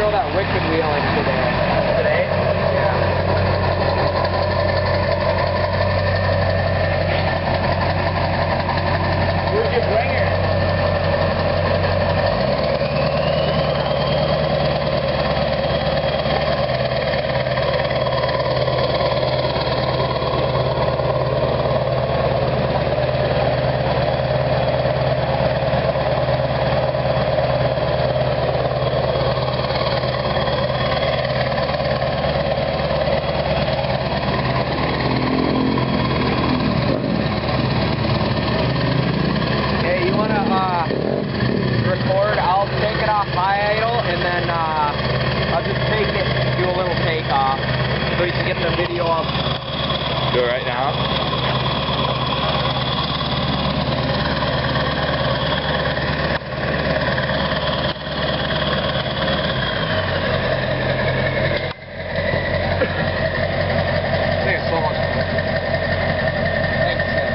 throw that wicked wheel in today. Today? Yeah. Where'd you bring her? Record, I'll take it off my idle, and then I'll just take it and do a little takeoff so you can get the video of. Do it right now. Thanks so much. Thanks, Tim.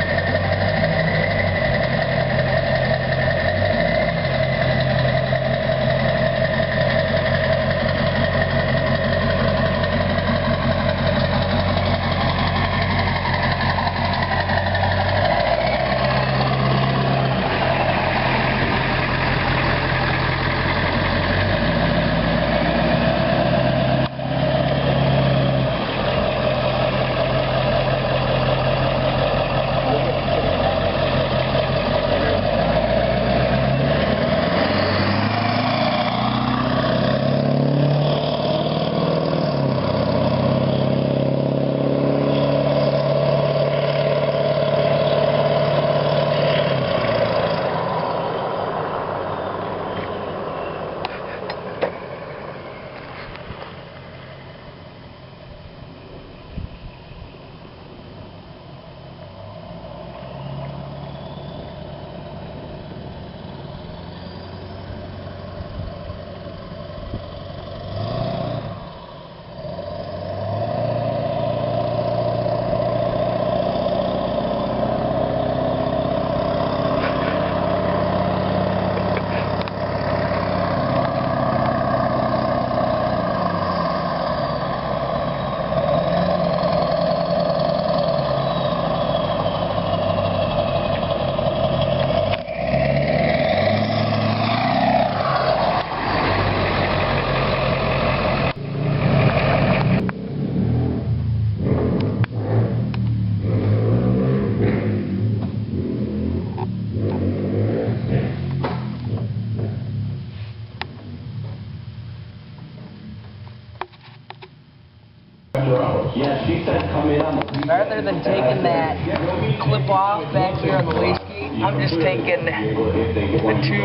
Rather than taking that clip off back here on the wastegate, I'm just taking the two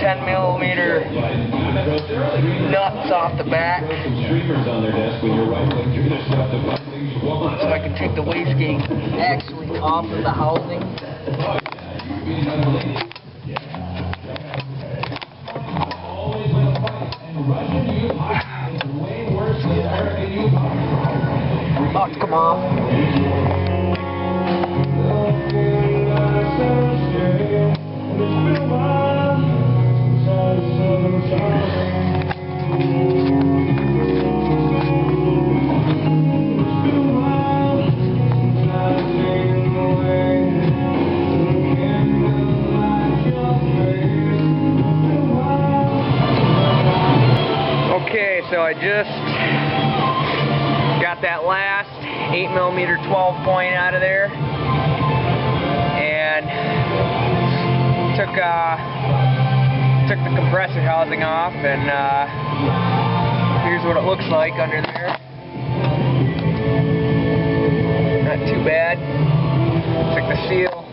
10mm nuts off the back so I can take the wastegate actually off of the housing. About to come off. Okay, so I just got that last 8mm 12 point out of there, and took the compressor housing off, and here's what it looks like under there. Not too bad. Took the seal.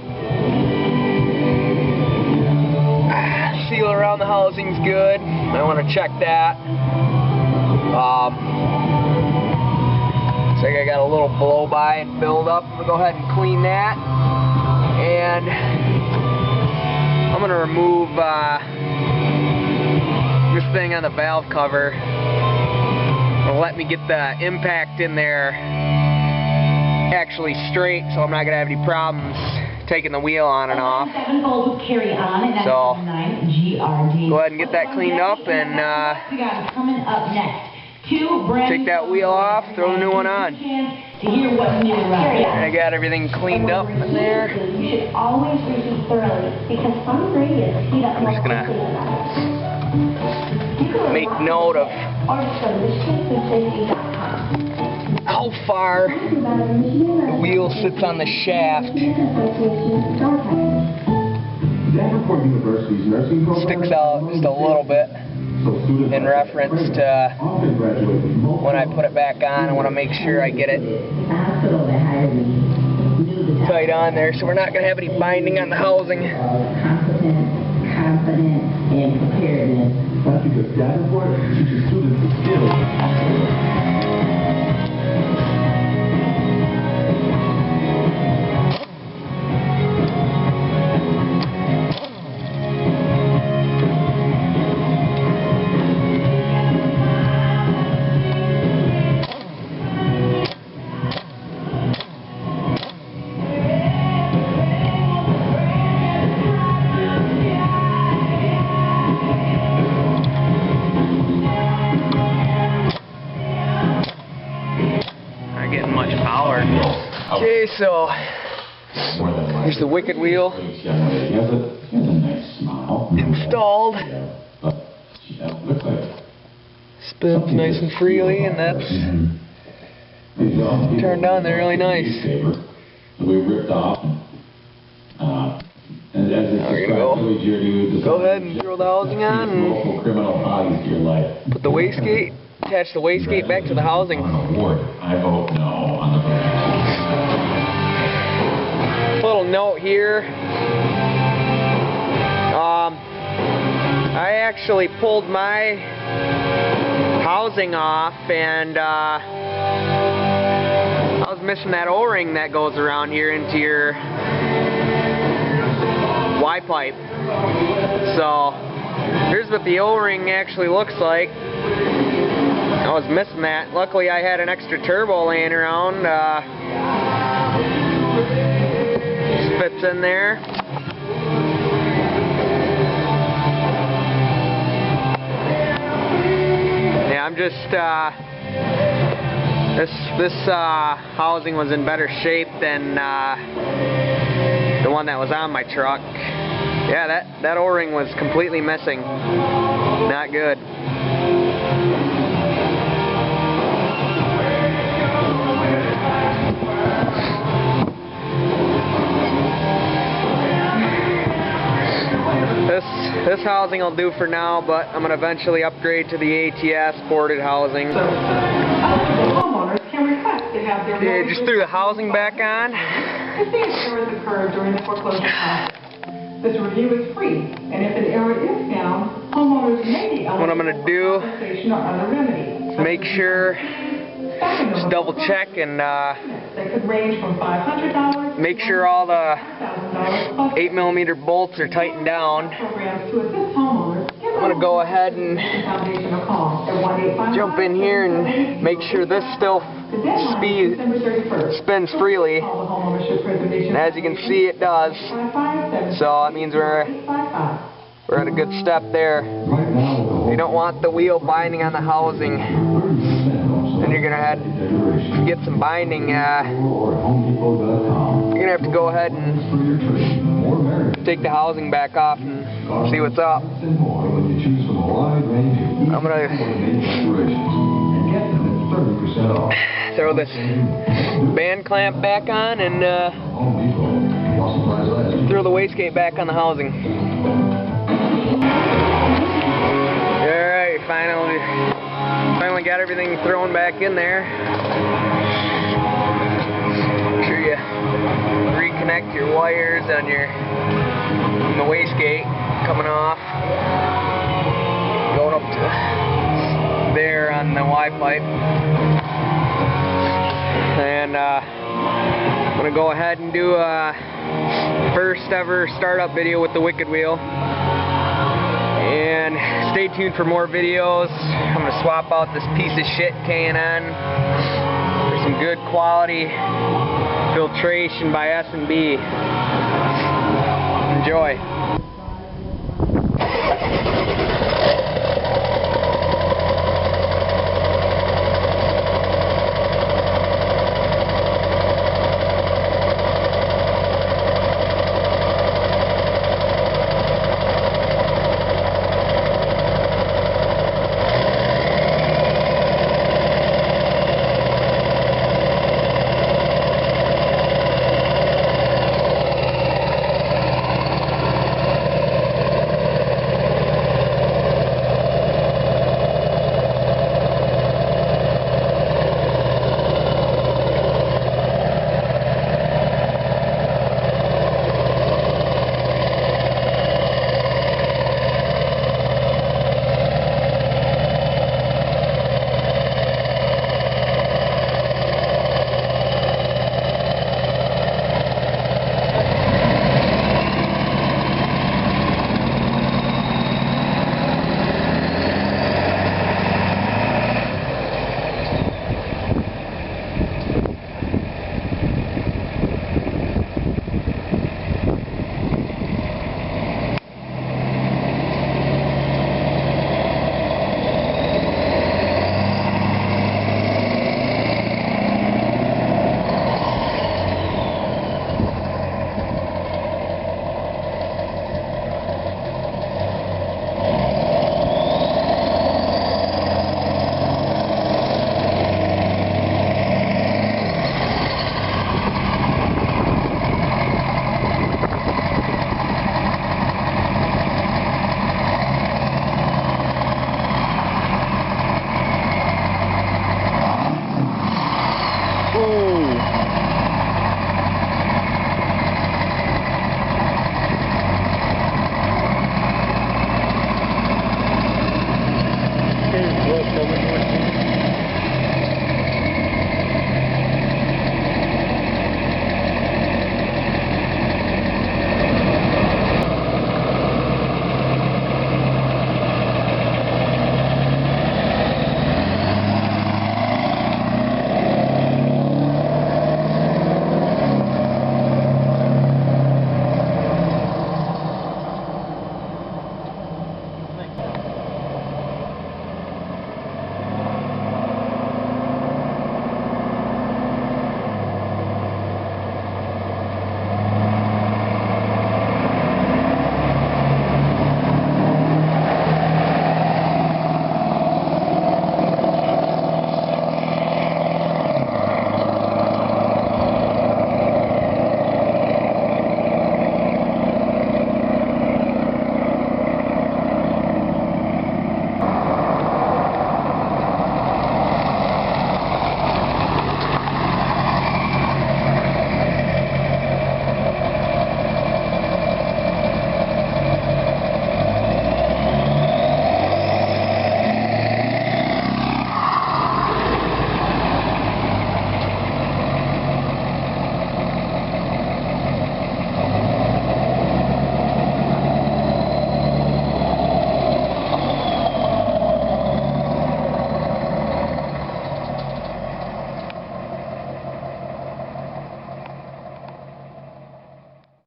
Seal around the housing's good. I want to check that. Looks like I got a little blow by and build up. I'm going to go ahead and clean that. And I'm going to remove this thing on the valve cover. It'll let me get the impact in there actually straight, so I'm not going to have any problems taking the wheel on and off. So go ahead and get that cleaned up and take that wheel off, throw the new one on. I got everything cleaned up in there. You should always reheat thoroughly because some gradients heat up more quickly than others. Make note of how far the wheel sits on the shaft. Sticks out just a little bit in reference to when I put it back on. I want to make sure I get it tight on there so we're not going to have any binding on the housing. Confident, and preparedness. That's because Davenport teaches students the skills. Okay, so here's the wicked wheel installed. Spins nice and freely, and that's turned on there really nice. Now we're gonna go ahead and drill the housing on and put the wastegate, attach the wastegate back to the housing. I vote no on the vote. Little note here. I actually pulled my housing off, and I was missing that O-ring that goes around here into your Y-pipe. So here's what the O-ring actually looks like. I was missing that. Luckily I had an extra turbo laying around. Fits in there. Yeah, I'm just this housing was in better shape than the one that was on my truck. Yeah, that O-ring was completely missing. Not good. This housing will do for now, but I'm going to eventually upgrade to the ATS Ported Housing. Homeowners can request to have their yeah, just threw the housing back on. if the errors occurred during the foreclosure process. This review is free, and if an error is found, homeowners may be eligible what I'm going to do compensation or other remedies. is make sure, just double check and That could range from $500 make sure all the $1,000 8mm bolts are tightened down. programs to assist homeowners. I'm going to go ahead and Foundation of call at 1-855 jump in here and make sure this still spins freely. And as you can see, it does. So that means we're at a good step there. You don't want the wheel binding on the housing. Then you're going to have to get some binding. You're going to have to go ahead and take the housing back off and see what's up. I'm going to throw this band clamp back on and throw the wastegate back on the housing. Alright, finally got everything thrown back in there. Make sure you reconnect your wires on the wastegate coming off, going up to there on the Y-pipe. And I'm going to go ahead and do a first ever startup video with the Wicked Wheel. And stay tuned for more videos. I'm going to swap out this piece of shit K&N for some good quality filtration by S&B. Enjoy.